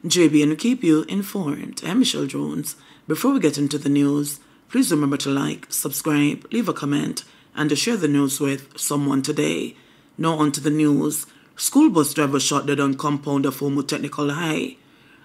JBNN keep you informed. I'm Michelle Jones. Before we get into the news, please remember to like, subscribe, leave a comment, and to share the news with someone today. Now on to the news. School bus driver shot dead on compound of Homo Technical High.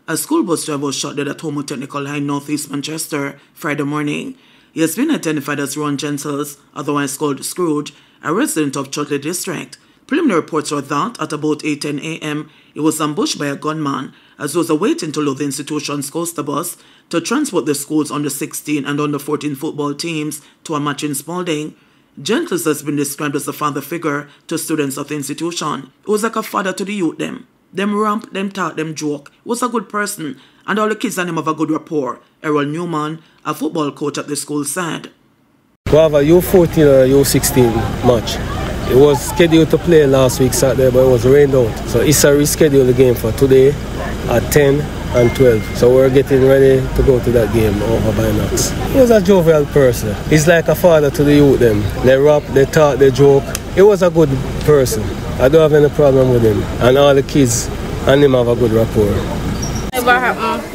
A school bus driver was shot dead at Homo Technical High, northeast Manchester, Friday morning. He has been identified as Ron Gentles, otherwise called Scrooge, a resident of Chotley District. Preliminary reports are that at about 8:10 a.m., he was ambushed by a gunman as he was awaiting to load the institution's coaster bus to transport the school's under 16 and under 14 football teams to a match in Spalding. Gentles has been described as a father figure to students of the institution. He was like a father to the youth them. Them ramp, them talk, them joke. He was a good person, and all the kids and him have a good rapport. Errol Newman, a football coach at the school, said. We have a U14 and a U16 match. It was scheduled to play last week Saturday, but it was rained out. So it's a rescheduled game for today at 10 and 12. So we're getting ready to go to that game over by Knox. He was a jovial person. He's like a father to the youth them. They rap, they talk, they joke. He was a good person. I don't have any problem with him. And all the kids and him have a good rapport. Never happened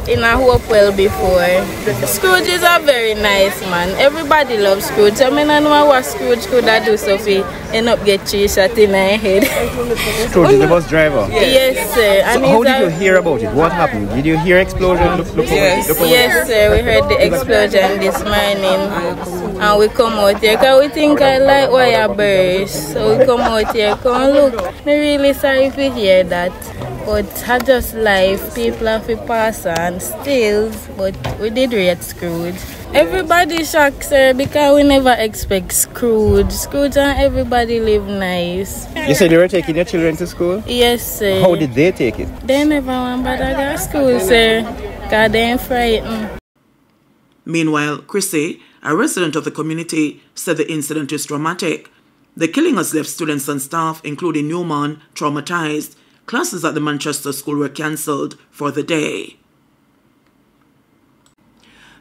in a Hopewell before. Scrooge is a very nice man. Everybody loves Scrooge. I mean, I know what Scrooge could do so if he end up get 3 shots in my head. Scrooge is the bus driver? Yes, sir. And so how did you hear about it? What happened? Did you hear explosion? Yes, sir. We heard the explosion this morning. And we come out here because we think I like wire burst. So we come out here, come look. I'm really sorry if you hear that. But I just life, people have to pass and still, but we did rate Scrooge. Everybody shocked, sir, because we never expect Scrooge. Scrooge and everybody live nice. You said you were taking your children to school? Yes, sir. How did they take it? They never went back to school, sir, because they're frightened. Meanwhile, Chrissy, a resident of the community, said the incident is traumatic. The killing has left students and staff, including Newman, traumatized. Classes at the Manchester school were cancelled for the day.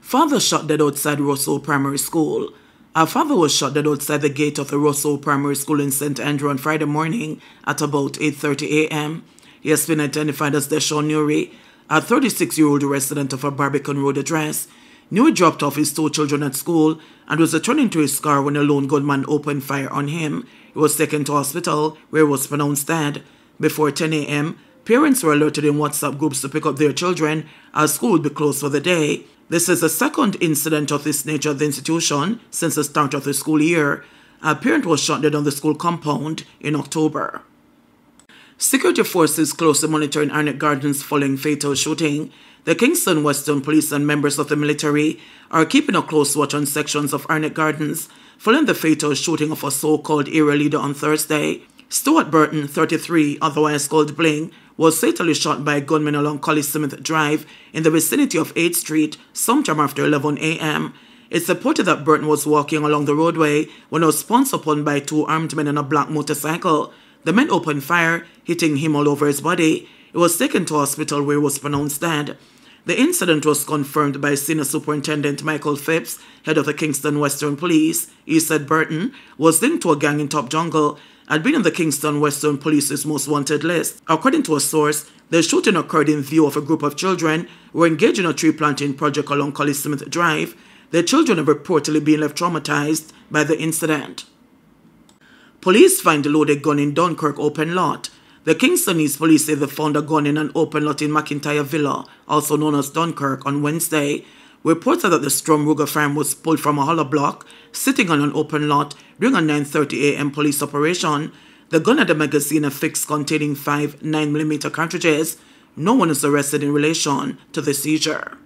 Father shot dead outside Rosso Primary School. Our father was shot dead outside the gate of the Rosso Primary School in St. Andrew on Friday morning at about 8:30 a.m. He has been identified as Deshaun Newry, a 36-year-old resident of a Barbican Road address. Newry dropped off his 2 children at school and was returning to his car when a lone gunman opened fire on him. He was taken to hospital where he was pronounced dead. Before 10 a.m., parents were alerted in WhatsApp groups to pick up their children as school would be closed for the day. This is the second incident of this nature at the institution since the start of the school year. A parent was shot dead on the school compound in October. Security forces closely monitoring Arnett Gardens following fatal shooting. The Kingston Western Police and members of the military are keeping a close watch on sections of Arnett Gardens following the fatal shooting of a so-called area leader on Thursday. Stuart Burton, 33, otherwise called Bling, was fatally shot by a gunman along Collie Smith Drive in the vicinity of 8th Street sometime after 11 a.m. It's reported that Burton was walking along the roadway when he was pounced upon by 2 armed men on a black motorcycle. The men opened fire, hitting him all over his body. He was taken to hospital where he was pronounced dead. The incident was confirmed by Senior Superintendent Michael Phipps, head of the Kingston Western Police. He said Burton was linked to a gang in Top Jungle, had been on the Kingston Western Police's most wanted list. According to a source, the shooting occurred in view of a group of children who were engaged in a tree planting project along Collie Smith Drive. The children have reportedly been left traumatized by the incident. Police find a loaded gun in Dunkirk open lot. The Kingston East Police say they found a gun in an open lot in McIntyre Villa, also known as Dunkirk, on Wednesday. Reports are that the Strom Ruger farm was pulled from a hollow block, sitting on an open lot during a 9:30 a.m. police operation. The gun had a magazine affixed containing 5 9mm cartridges. No one is arrested in relation to the seizure.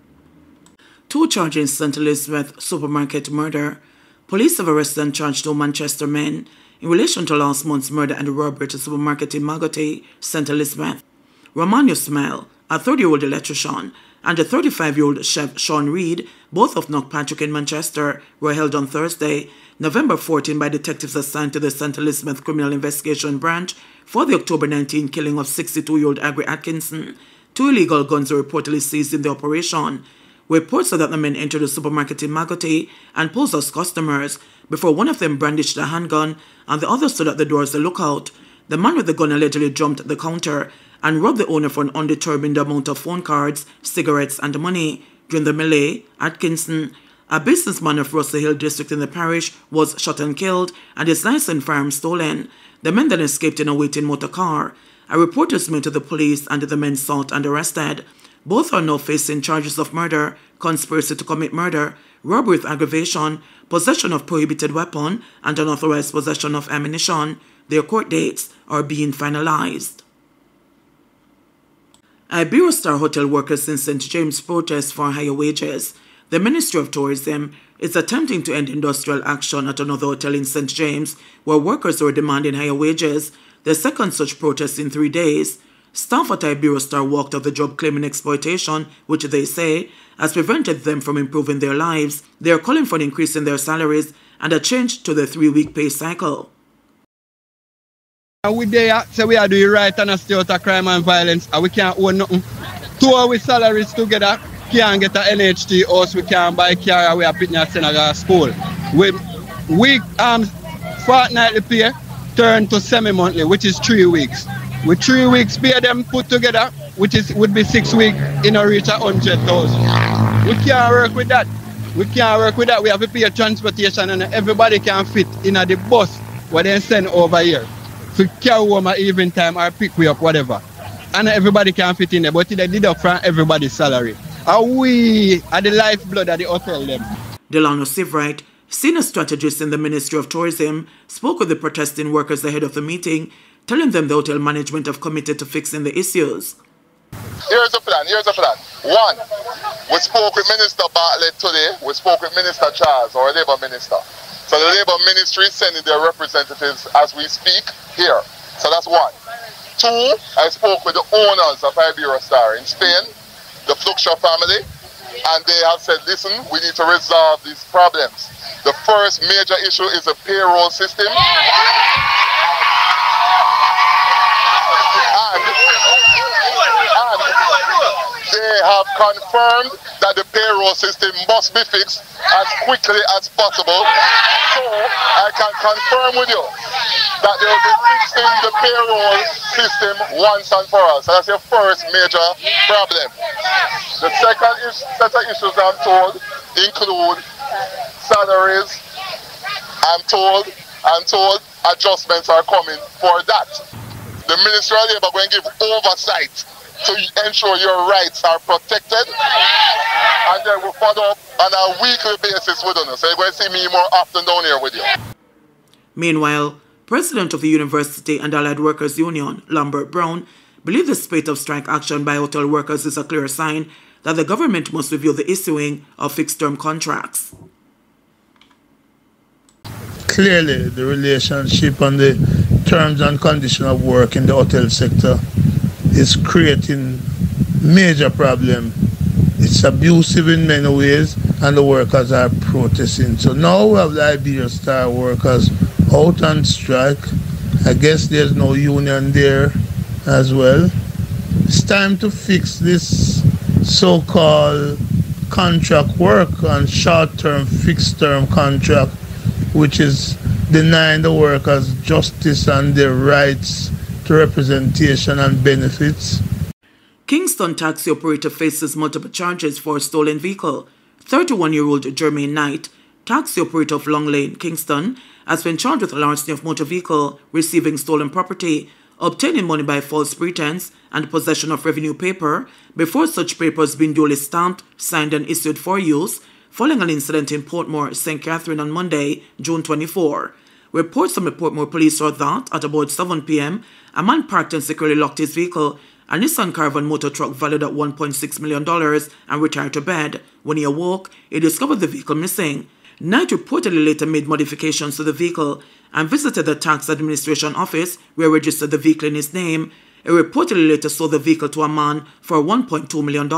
2 charged in St. Elizabeth supermarket murder. Police have arrested and charged 2 Manchester men in relation to last month's murder and robbery at a supermarket in Magoty, St. Elizabeth. Romano Smell, a 30-year-old electrician, and a 35-year-old chef Sean Reed, both of Knockpatrick in Manchester, were held on Thursday, November 14, by detectives assigned to the St. Elizabeth Criminal Investigation Branch for the October 19 killing of 62-year-old Agri Atkinson. 2 illegal guns were reportedly seized in the operation. Reports are that the men entered the supermarket in Magoty and posed as customers before one of them brandished a handgun and the other stood at the door as a lookout. The man with the gun allegedly jumped the counter and robbed the owner for an undetermined amount of phone cards, cigarettes, and money. During the melee at Kingston, a businessman of Russell Hill district in the parish was shot and killed and his license firearm stolen. The men then escaped in a waiting motor car. A report was made to the police and the men sought and arrested. Both are now facing charges of murder, conspiracy to commit murder, robbery with aggravation, possession of prohibited weapon, and unauthorized possession of ammunition. Their court dates are being finalized. Iberostar hotel workers in St. James protest for higher wages. The Ministry of Tourism is attempting to end industrial action at another hotel in St. James where workers were demanding higher wages, the second such protest in 3 days. Staff at Iberostar walked off the job claiming exploitation, which they say has prevented them from improving their lives. They are calling for an increase in their salaries and a change to the 3-week pay cycle. We there say we are doing right and a stay out of crime and violence and we can't own nothing. 2 of our salaries together can't get an NHT house, we can't buy car and we are putting at Senegal school. We fortnightly pay turn to semi-monthly, which is 3 weeks. With 3 weeks pay them put together, which would be 6 weeks in a reach 100,000. We can't work with that. We can't work with that. We have to pay transportation and everybody can fit in the bus what they send over here. To carry home at evening time or pick we up, whatever. And everybody can fit in there, but they deduct from everybody's salary. And we are the lifeblood of the hotel them. Delano Sivright, senior strategist in the Ministry of Tourism, spoke with the protesting workers ahead of the meeting, telling them the hotel management have committed to fixing the issues. Here's the plan. 1, we spoke with Minister Bartlett today. We spoke with Minister Charles, our Labour Minister. So the Labour Ministry is sending their representatives as we speak here. So that's 1. 2, I spoke with the owners of Iberostar in Spain, the Fluxia family, and they have said, listen, we need to resolve these problems. The first major issue is the payroll system. They have confirmed that the payroll system must be fixed as quickly as possible. So I can confirm with you that they will be fixing the payroll system once and for all. So that's your first major problem. The second set of issues I'm told include salaries. I'm told adjustments are coming for that. The Ministry of Labour going to give oversight to ensure your rights are protected, and then we'll follow up on a weekly basis with us. So you're going to see me more often down here with you. Meanwhile, President of the University and Allied Workers Union, Lambert Brown, believes the spate of strike action by hotel workers is a clear sign that the government must review the issuing of fixed-term contracts. Clearly, the relationship and the terms and conditions of work in the hotel sector is creating major problem. It's abusive in many ways and the workers are protesting. So now we have the Iberostar workers out on strike. I guess there's no union there as well. It's time to fix this so-called contract work and short-term, fixed-term contract, which is denying the workers justice and their rights to representation and benefits. Kingston taxi operator faces multiple charges for a stolen vehicle. 31-year-old Jermaine Knight, taxi operator of Long Lane, Kingston, has been charged with larceny of motor vehicle, receiving stolen property, obtaining money by false pretense, and possession of revenue paper before such paper has been duly stamped, signed and issued for use, following an incident in Portmore, St. Catherine on Monday, June 24. Reports from the Portmore police are that, at about 7 p.m., a man parked and securely locked his vehicle, a Nissan Caravan motor truck valued at $1.6 million, and retired to bed. When he awoke, he discovered the vehicle missing. Knight reportedly later made modifications to the vehicle and visited the tax administration office where he registered the vehicle in his name. He reportedly later sold the vehicle to a man for $1.2 million.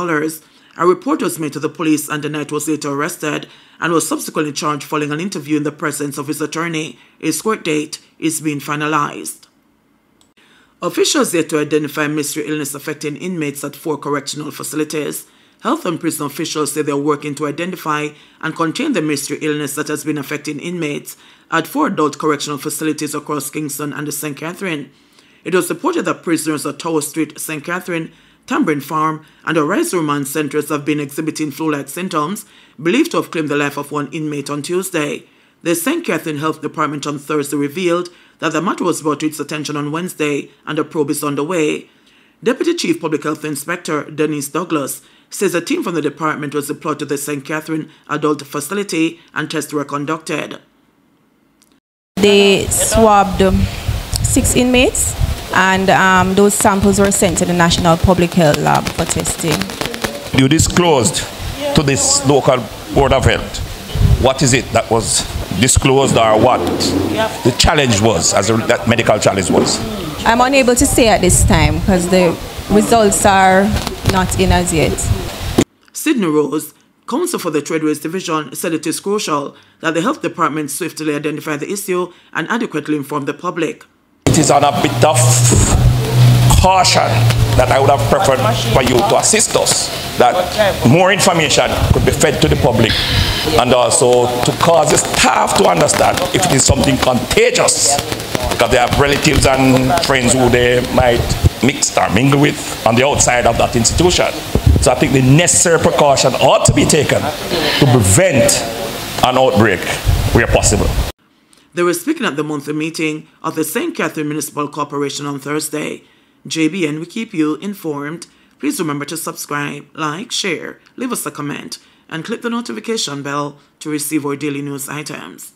A report was made to the police and the Knight was later arrested and was subsequently charged following an interview in the presence of his attorney. His court date is being finalized. Officials yet to identify mystery illness affecting inmates at 4 correctional facilities. Health and prison officials say they are working to identify and contain the mystery illness that has been affecting inmates at 4 adult correctional facilities across Kingston and the St. Catherine. It was reported that prisoners at Tower Street, St. Catherine, Tambourine Farm, and Rise Remand centres have been exhibiting flu-like symptoms, believed to have claimed the life of one inmate on Tuesday. The St. Catherine Health Department on Thursday revealed that the matter was brought to its attention on Wednesday and a probe is underway. Deputy Chief Public Health Inspector Denise Douglas says a team from the department was deployed to the St. Catherine Adult Facility and tests were conducted. They swabbed 6 inmates and those samples were sent to the National Public Health Lab for testing. You disclosed to this local Board of Health. What is it that was disclosed or what the challenge was, that medical challenge was? I'm unable to say at this time because the results are not in as yet. Sydney Rose, counsel for the Tradeways Division, said it is crucial that the health department swiftly identify the issue and adequately inform the public. It is on a bit of caution that I would have preferred for you to assist us, that more information could be fed to the public and also to cause the staff to understand if it is something contagious, because they have relatives and friends who they might mix or mingle with on the outside of that institution. So I think the necessary precaution ought to be taken to prevent an outbreak where possible. They were speaking at the monthly meeting of the St. Catherine Municipal Corporation on Thursday. JBN will keep you informed. Please remember to subscribe, like, share, leave us a comment, and click the notification bell to receive our daily news items.